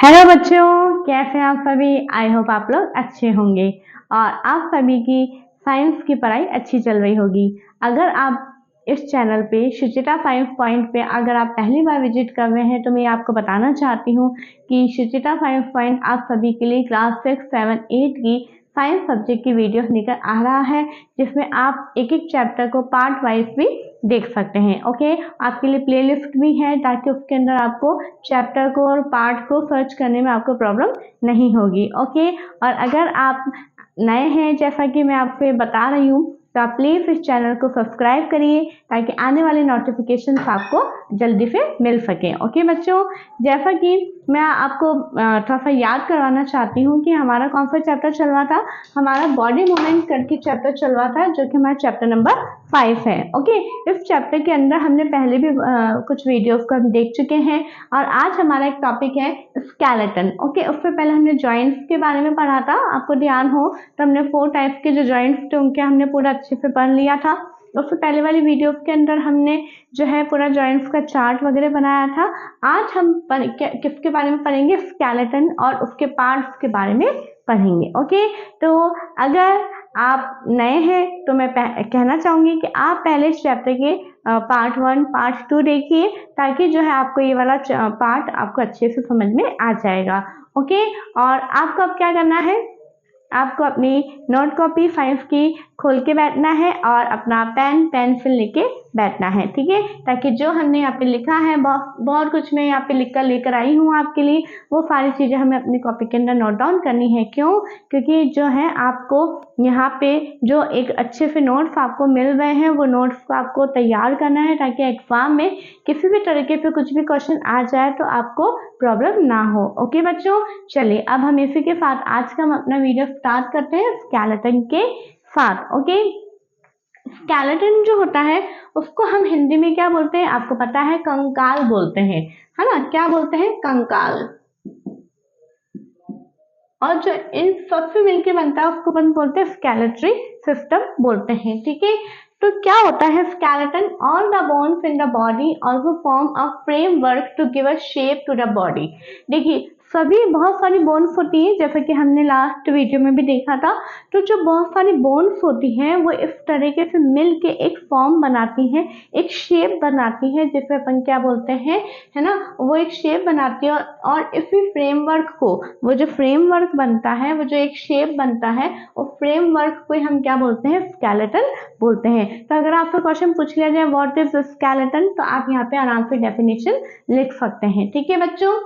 Hello बच्चों, कैसे हैं आप सभी। आई होप आप लोग अच्छे होंगे और आप सभी की साइंस की पढ़ाई अच्छी चल रही होगी। अगर आप इस चैनल पे सुचिता साइंस पॉइंट पे अगर आप पहली बार विजिट कर रहे हैं तो मैं आपको बताना चाहती हूँ कि सुचिता साइंस पॉइंट आप सभी के लिए क्लास 6, 7, 8 की साइंस सब्जेक्ट की वीडियो लेकर आ रहा है, जिसमें आप एक एक चैप्टर को पार्ट वाइज भी देख सकते हैं। ओके, आपके लिए प्लेलिस्ट भी है ताकि उसके अंदर आपको चैप्टर को और पार्ट को सर्च करने में आपको प्रॉब्लम नहीं होगी। ओके, और अगर आप नए हैं जैसा कि मैं आपसे बता रही हूँ तो आप प्लीज इस चैनल को सब्सक्राइब करिए ताकि आने वाले नोटिफिकेशन आपको जल्दी से मिल सके। ओके बच्चों, जैसा कि मैं आपको थोड़ा सा याद करवाना चाहती हूँ कि हमारा कौन सा चैप्टर चल रहा था। हमारा बॉडी मूवमेंट करके चैप्टर चल रहा था, जो कि हमारा चैप्टर नंबर 5 है। ओके, इस चैप्टर के अंदर हमने पहले भी कुछ वीडियोस को हम देख चुके हैं और आज हमारा एक टॉपिक है स्केलेटन। ओके, उससे पहले हमने जॉइंट्स के बारे में पढ़ा था, आपको ध्यान हो तो हमने 4 टाइप्स के जो जॉइंट्स थे उनके हमने पूरा अच्छे से पढ़ लिया था। उससे पहले वाली वीडियो के अंदर हमने जो है पूरा जॉइंट्स का चार्ट वगैरह बनाया था। आज हम किसके बारे में पढ़ेंगे, स्केलेटन और उसके पार्ट्स के बारे में पढ़ेंगे। ओके, तो अगर आप नए हैं तो मैं कहना चाहूंगी कि आप पहले इस चैप्टर के पार्ट 1, पार्ट 2 देखिए ताकि जो है आपको ये वाला पार्ट आपको अच्छे से समझ में आ जाएगा। ओके, और आपको अब क्या करना है, आपको अपनी नोट कॉपी साइंस की खोल के बैठना है और अपना पेन पेंसिल लेके बैठना है, ठीक है, ताकि जो हमने यहाँ पे लिखा है बहुत कुछ मैं यहाँ पे लिख कर लेकर आई हूँ आपके लिए, वो सारी चीजें हमें अपनी कॉपी के अंदर नोट डाउन करनी है। क्यों? क्योंकि जो है आपको यहाँ पे जो एक अच्छे से नोट्स आपको मिल रहे हैं वो नोट्स को आपको तैयार करना है ताकि एग्जाम में किसी भी तरीके पे कुछ भी क्वेश्चन आ जाए तो आपको प्रॉब्लम ना हो। ओके बच्चों, चलिए अब हम इसी के साथ आज का हम अपना वीडियो स्टार्ट करते हैं स्केलेटन के साथ। ओके, स्केलेटन जो होता है उसको हम हिंदी में क्या बोलते हैं, आपको पता है, कंकाल बोलते हैं, है ना। क्या बोलते हैं? कंकाल। और जो इन सबसे मिलके बनता है उसको अपन बोलते हैं स्केलेटरी सिस्टम बोलते हैं, ठीक है। तो क्या होता है skeleton? All the bones in the body also form a framework to give a shape to the body. देखिए, सभी बहुत सारी बोन्स होती है, जैसा कि हमने लास्ट वीडियो में भी देखा था। तो जो बहुत सारी बोन्स होती हैं वो इस तरीके से मिल के एक फॉर्म बनाती हैं, एक शेप बनाती है, जिसे अपन क्या बोलते हैं, है ना, वो एक शेप बनाती है। और इसी फ्रेमवर्क को, वो जो फ्रेमवर्क बनता है, वो जो एक शेप बनता है, वो फ्रेमवर्क को हम क्या बोलते हैं, स्केलेटन बोलते हैं। तो अगर आपको क्वेश्चन पूछ लिया जाए व्हाट इज स्केलेटन, तो आप यहाँ पे आराम से डेफिनेशन लिख सकते हैं, ठीक है बच्चों।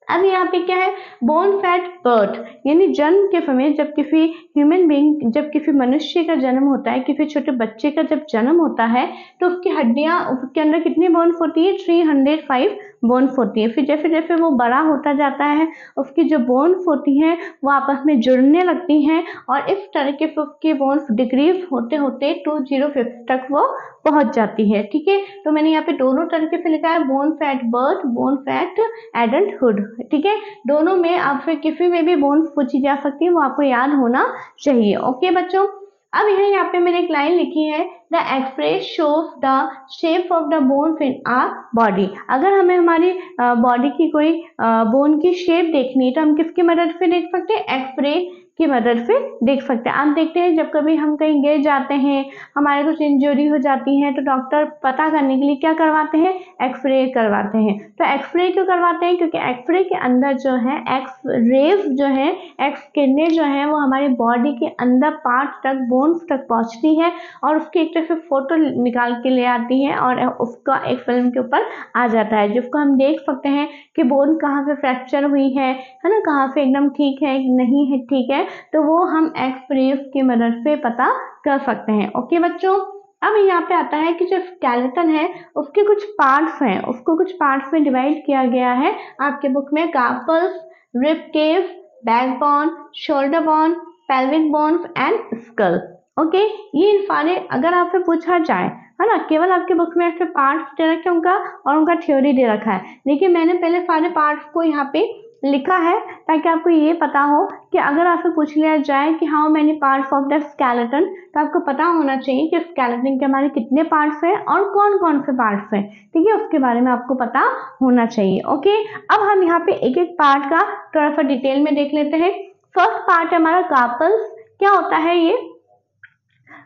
अब यहाँ पे क्या है, बोन फैट बर्थ, यानी जन्म के समय जब किसी ह्यूमन बीइंग, जब किसी मनुष्य का जन्म होता है, किसी छोटे बच्चे का जब जन्म होता है तो उसकी हड्डियां, उसके अंदर कितनी बोन्स होती है, 305 बोन्स होती है। फिर जैसे जैसे वो बड़ा होता जाता है उसकी जो बोन्स होती हैं वो आपस में जुड़ने लगती हैं और इस तरीके से उसकी बोन्स डिक्रीज होते होते 205 तक वो पहुंच जाती है, ठीक है। तो मैंने यहाँ पे दोनों तरीके से लिखा है, bone fat birth, bone fat adulthood, ठीक है। दोनों में आपसे किसी में भी बोन्स पूछी जा सकती है, वो आपको याद होना चाहिए। ओके बच्चों, अब यहाँ पे मैंने एक लाइन लिखी है, the express shows the shape of the bones in our body. अगर हमें हमारी बॉडी की कोई बोन की शेप देखनी है तो हम किसकी मदद से देख सकते हैं, एक्सरे की मदद से देख सकते हैं। आप देखते हैं जब कभी हम कहीं गिर जाते हैं, हमारे कुछ इंजरी हो जाती है, तो डॉक्टर पता करने के लिए क्या करवाते हैं, एक्सरे करवाते हैं। तो एक्सरे क्यों करवाते हैं? क्योंकि एक्सरे के अंदर जो है एक्स रेज जो है, एक्स किरणें जो है वो हमारी बॉडी के अंदर पार्ट तक, बोन्स तक पहुंचती है और उसकी एक तरह से फोटो निकाल के ले आती है और उसका एक फिल्म के ऊपर आ जाता है, जिसको हम देख सकते हैं कि बोन कहाँ से फ्रैक्चर हुई है ना, कहाँ से एकदम ठीक है नहीं है, ठीक है। तो वो हम एक्सरेज की मदद से पता कर सकते हैं। ओके बच्चों, अब यहाँ पे आता है कि जो स्केलेटन है उसके कुछ पार्ट्स हैं, उसको कुछ पार्ट्स में डिवाइड किया गया है आपके बुक में, carpals, rib cage, backbone, shoulder bone, pelvic bones and skull. Okay, ये सारे अगर आपसे पूछा जाए, है ना, केवल आपके बुक में ऐसे पार्ट्स दे रखे उनका और उनका थ्योरी दे रखा है, लेकिन मैंने पहले सारे पार्ट्स को यहाँ पे लिखा है ताकि आपको ये पता हो कि अगर आपसे पूछ लिया जाए कि how many parts of the skeleton, तो आपको पता होना चाहिए कि स्केलेटन के हमारे कितने पार्ट्स हैं और कौन कौन से पार्ट्स हैं, ठीक है, उसके बारे में आपको पता होना चाहिए। ओके, अब हम यहाँ पे एक एक पार्ट का थोड़ा सा डिटेल में देख लेते हैं। फर्स्ट पार्ट है हमारा कार्पल्स। क्या होता है ये?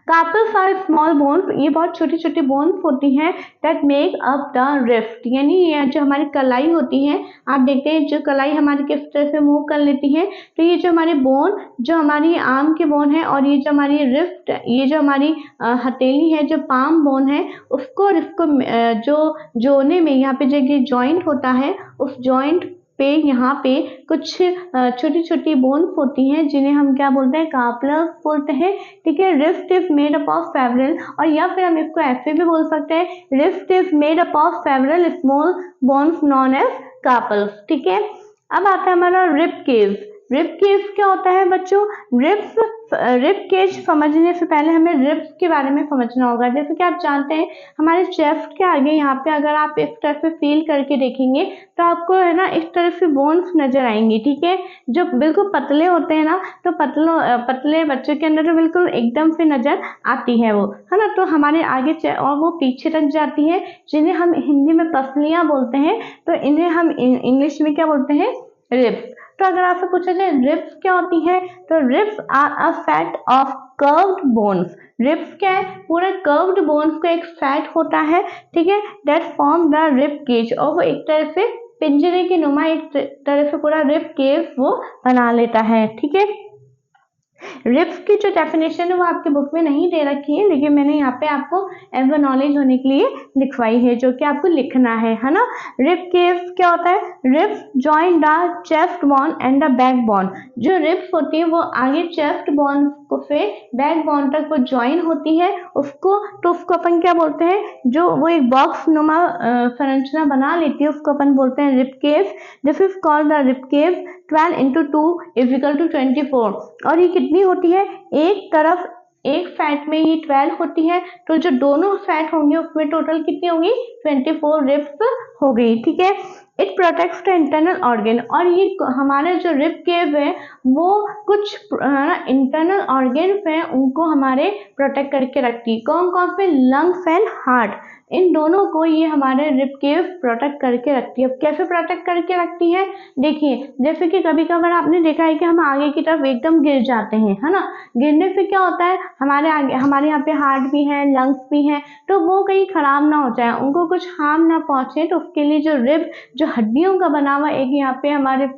कार्पल्स आर स्मॉल बोन्स, ये बहुत छोटी छोटी बोन्स होती हैं that make up the rift, यानी ये जो हमारी कलाई होती है, आप देखते हैं जो कलाई हमारी किस तरह से मूव कर लेती है, तो ये जो हमारी बोन, जो हमारी आर्म की बोन है और ये जो हमारी रिफ्ट, ये जो हमारी हथेली है, जो पाम बोन है, उसको और इसको जो जोड़ने में यहाँ पे जो ये जॉइंट होता है, उस जॉइंट पे यहाँ पे कुछ छोटी छोटी बोन्स होती हैं जिन्हें हम क्या बोलते हैं? कार्पल्स बोलते हैं, ठीक है। Rift is made up of several, और या फिर हम इसको ऐसे भी बोल सकते हैं, wrist is made up of several small bones known as carpals, ठीक है। अब आता है हमारा रिब केज। रिब केज क्या होता है बच्चों? रिब केज समझने से पहले हमें रिब्स के बारे में समझना होगा। जैसे कि आप जानते हैं हमारे चेस्ट के आगे यहाँ पे अगर आप इस तरह से फील करके देखेंगे तो आपको है ना इस तरह से बोन्स नजर आएंगी, ठीक है, जो बिल्कुल पतले होते हैं ना, तो पतले बच्चों के अंदर तो बिल्कुल एकदम से नजर आती है वो, है ना, तो हमारे आगे और वो पीछे तक जाती है, जिन्हें हम हिंदी में पसलियां बोलते हैं, तो इन्हें हम इंग्लिश में क्या बोलते हैं? रिब्स। तो अगर आपसे पूछा जाए रिब्स क्या होती है, तो ribs are a set of curved bones. Ribs क्या है? पूरे कर्व्ड बोन्स का एक सेट होता है, ठीक है, that form the rib cage, और वो एक तरह से पिंजरे की नुमा एक तरह से पूरा रिब केज वो बना लेता है, ठीक है। रिब्स की जो डेफिनेशन है वो आपके बुक में नहीं दे रखी है, लेकिन मैंने यहाँ पे आपको एज अ नॉलेज होने के लिए लिखवाई है, जो कि आपको लिखना है ना। रिब केव्स क्या होता है? Ribs join the chest bone and the back bone. जो रिब्स होती है वो आगे चेस्ट बोन को से बैक बोन तक वो ज्वाइन होती है, उसको अपन क्या बोलते हैं? जो वो एक बॉक्स नुमा संरचना बना लेती है, उसको अपन बोलते हैं rib caves. This is called the rib caves. 12 into 2 = 24, और ये कितनी होती है? एक तरफ एक साइड में ये 12 होती है, तो जो दोनों साइड होंगे उसमें टोटल कितनी होगी? 24 रिब्स हो गई, ठीक है। It protects the internal organ, और ये हमारे जो रिब केव है वो कुछ इंटरनल ऑर्गन्स हैं उनको हमारे प्रोटेक्ट करके रखती है। कौन कौन से? लंग्स एंड हार्ट, इन दोनों को ये हमारे रिब केव प्रोटेक्ट करके रखती है। अब कैसे प्रोटेक्ट करके रखती है? देखिए, जैसे कि कभी कभार आपने देखा है कि हम आगे की तरफ एकदम गिर जाते हैं, है ना, गिरने से क्या होता है? हमारे यहाँ पे हार्ट भी है, लंग्स भी हैं, तो वो कहीं खराब ना हो जाए, उनको कुछ हार्म ना पहुंचे, तो उसके लिए जो रिब, जो हड्डियों का बना हुआ एक यहाँ पे हमारे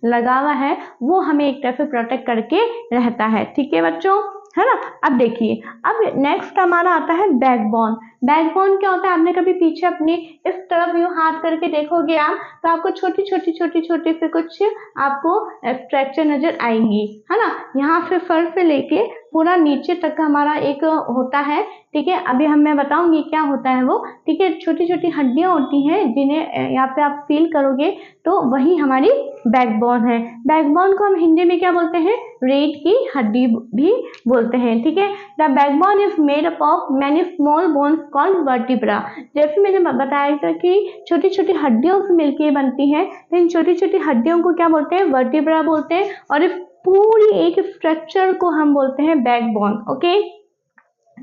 लगा हुआ है, वो हमें एक तरफ से प्रोटेक्ट करके रहता है, ठीक है बच्चों, है ना। अब देखिए, अब नेक्स्ट हमारा आता है बैकबोन। बैकबोन क्या होता है? आपने कभी पीछे अपने इस तरफ यूं हाथ करके देखोगे आप, तो आपको छोटी छोटी से कुछ आपको स्ट्रक्चर नजर आएंगी, है ना। यहाँ से सर से लेके पूरा नीचे तक हमारा एक होता है, ठीक है। अभी मैं बताऊंगी क्या होता है वो, ठीक है। छोटी छोटी हड्डियां होती हैं जिन्हें यहाँ पे आप फील करोगे, तो वही हमारी बैकबोन है। बैकबोन को हम हिंदी में क्या बोलते हैं? रीढ़ की हड्डी भी बोलते हैं, ठीक है। The backbone is made up of many small bones called vertebra. जैसे मैंने बताया था कि छोटी छोटी हड्डियों से मिलकर बनती है, तो इन छोटी छोटी हड्डियों को क्या बोलते हैं? वर्टिब्रा बोलते हैं, और इस पूरी एक स्ट्रक्चर को हम बोलते हैं बैकबोन, ओके।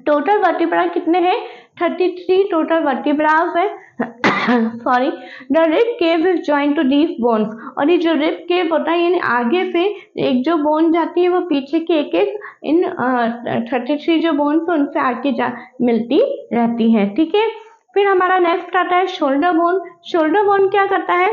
टोटल वर्टिब्रा कितने हैं? 33 टोटल वर्टिब्रास है। Sorry, the rib cage is joint to these bones, और ये जो रिब केव होता है यानी आगे से एक जो बोन जाती है वो पीछे के एक एक इन 33 जो बोन्स है उनसे आगे मिलती रहती है, ठीक है। फिर हमारा नेक्स्ट आता है शोल्डर बोन। शोल्डर बोन क्या करता है?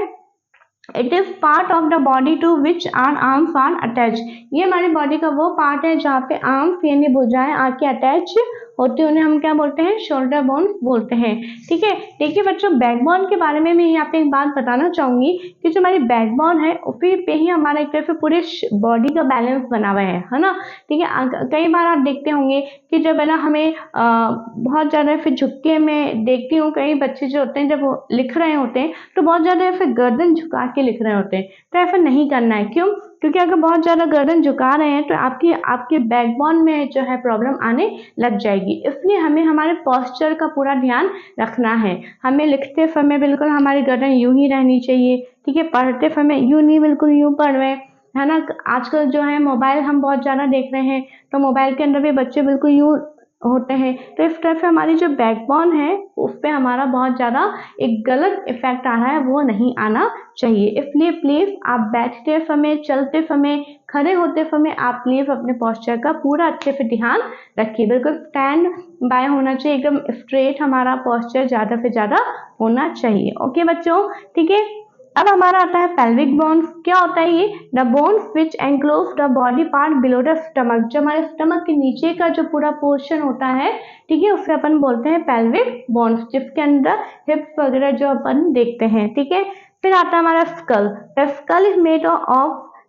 It is part of the body to which are arms are attach. ये हमारी बॉडी का वो पार्ट है जहाँ पे आर्म्स यानी भुजाएं आके अटैच होती है, उन्हें हम क्या बोलते हैं? शोल्डर बोन बोलते हैं, ठीक है। देखिए बच्चों, बैकबोन के बारे में मैं यहाँ पे एक बात बताना चाहूंगी कि जो हमारी बैकबोन है उसी पे ही हमारा एक तरह से पूरे बॉडी का बैलेंस बना हुआ है ना, ठीक है। कई बार आप देखते होंगे कि जब है ना हमें बहुत ज्यादा फिर झुक्के में देखती हूँ, कई बच्चे जो होते हैं जब वो लिख रहे होते हैं तो बहुत ज्यादा ऐसे गर्दन झुका के लिख रहे होते हैं, तो ऐसा नहीं करना है। क्यों? क्योंकि अगर बहुत ज्यादा गर्दन झुका रहे हैं तो आपके बैकबोन में जो है प्रॉब्लम आने लग जाएगी। इसलिए हमें हमारे पोस्चर का पूरा ध्यान रखना है। हमें लिखते समय बिल्कुल हमारी गर्दन यूं ही रहनी चाहिए, ठीक है, पढ़ते समय यूं नहीं बिल्कुल यूं पढ़ रहे हैं, है ना। आजकल जो है मोबाइल हम बहुत ज़्यादा देख रहे हैं, तो मोबाइल के अंदर भी बच्चे बिल्कुल यूं होते हैं, तो इस तरह से हमारी जो बैकबोन है उस पर हमारा बहुत ज़्यादा एक गलत इफेक्ट आ रहा है, वो नहीं आना चाहिए। इसलिए प्लीज़ आप बैठते समय, चलते समय, खड़े होते समय आप प्लीज़ अपने पोस्चर का पूरा अच्छे से ध्यान रखिए। बिल्कुल स्टैंड बाय होना चाहिए, एकदम स्ट्रेट हमारा पोस्चर ज़्यादा से ज़्यादा होना चाहिए। ओके बच्चों, ठीक है। अब हमारा आता है पेल्विक बोन्स। क्या होता है ये? The bones which enclose the body part below the stomach. जो हमारे स्टमक के नीचे का जो पूरा पोर्शन होता है, ठीक है, उसे अपन बोलते हैं पेल्विक बोन्स, जिसके अंदर हिप्स वगैरह जो अपन देखते हैं, ठीक है। फिर आता है हमारा skull. The skull is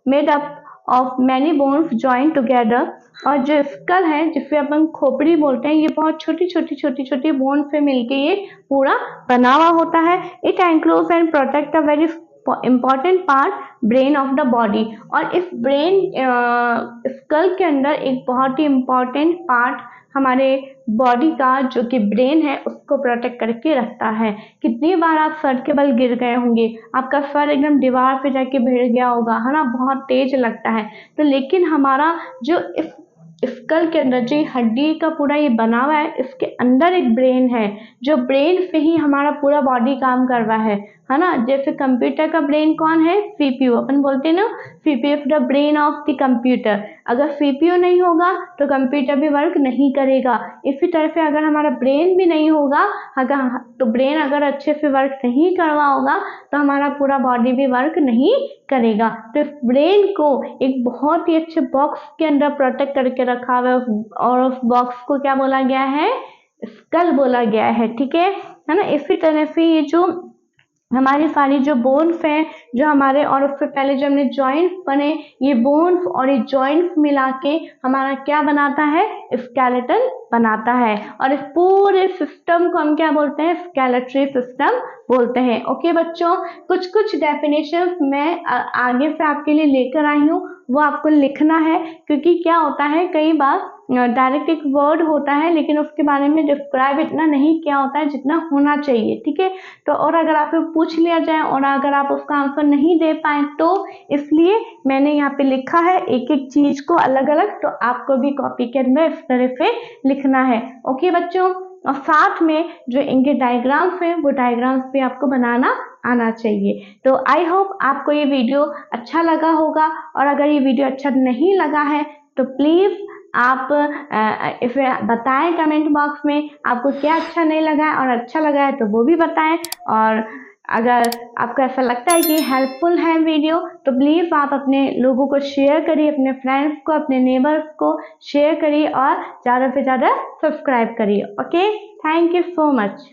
made up of many bones joint together. और जो स्कल है, जिसे अपन खोपड़ी बोलते हैं, ये बहुत छोटी छोटी छोटी छोटी बोन से मिलके ये पूरा बना हुआ होता है। It enclose and protect a very important part brain of the body. और इस ब्रेन स्कल के अंदर एक बहुत ही इंपॉर्टेंट पार्ट हमारे बॉडी का जो कि ब्रेन है उसको प्रोटेक्ट करके रखता है। कितनी बार आप सर के बल गिर गए होंगे, आपका सर एकदम दीवार पे जाके भिड़ गया होगा, है ना, बहुत तेज लगता है। तो लेकिन हमारा जो इस स्कल के अंदर जो हड्डी का पूरा ये बना हुआ है, इसके अंदर एक ब्रेन है, जो ब्रेन से ही हमारा पूरा बॉडी काम कर रहा है ना। जैसे कंप्यूटर का ब्रेन कौन है? सीपीयू, अपन बोलते हैं ना, CPU is the brain of the computer. अगर सीपीयू नहीं होगा तो कंप्यूटर भी वर्क नहीं करेगा। इसी तरह से अगर हमारा ब्रेन भी नहीं होगा, अगर तो ब्रेन अगर अच्छे से वर्क नहीं कर रहा होगा तो हमारा पूरा बॉडी भी वर्क नहीं करेगा। तो इस ब्रेन को एक बहुत ही अच्छे बॉक्स के अंदर प्रोटेक्ट करके रखा हुआ है, और उस बॉक्स को क्या बोला गया है? स्कल बोला गया है, ठीक है ना। इसी तरह से ये जो हमारी सारी जो बोन्स हैं, जो हमारे, और उससे पहले जो हमने जॉइंट्स बने, ये बोन्स और ये जॉइंट्स मिला के हमारा क्या बनाता है? स्केलेटन बनाता है। और इस पूरे सिस्टम को हम क्या बोलते हैं? स्केलेटरी सिस्टम बोलते हैं। ओके बच्चों, कुछ कुछ डेफिनेशंस मैं आगे से आपके लिए लेकर आई हूँ, वो आपको लिखना है, क्योंकि क्या होता है कई बार डायरेक्ट एक वर्ड होता है लेकिन उसके बारे में डिस्क्राइब इतना नहीं किया होता है जितना होना चाहिए, ठीक है। तो और अगर आपसे पूछ लिया जाए और अगर आप उसका आंसर नहीं दे पाए, तो इसलिए मैंने यहाँ पे लिखा है एक एक चीज को अलग अलग, तो आपको भी कॉपी के अंदर इस तरह से लिखना है। ओके बच्चों, और साथ में जो इनके डायग्राम्स हैं, वो डायग्राम्स भी आपको बनाना आना चाहिए। तो आई होप आपको ये वीडियो अच्छा लगा होगा, और अगर ये वीडियो अच्छा नहीं लगा है तो प्लीज़ आप इसे बताएं कमेंट बॉक्स में आपको क्या अच्छा नहीं लगा है, और अच्छा लगा है तो वो भी बताएं। और अगर आपको ऐसा लगता है कि हेल्पफुल है वीडियो, तो प्लीज़ आप अपने लोगों को शेयर करिए, अपने फ्रेंड्स को, अपने नेबर्स को शेयर करिए, और ज़्यादा से ज़्यादा सब्सक्राइब करिए। Okay, thank you so much.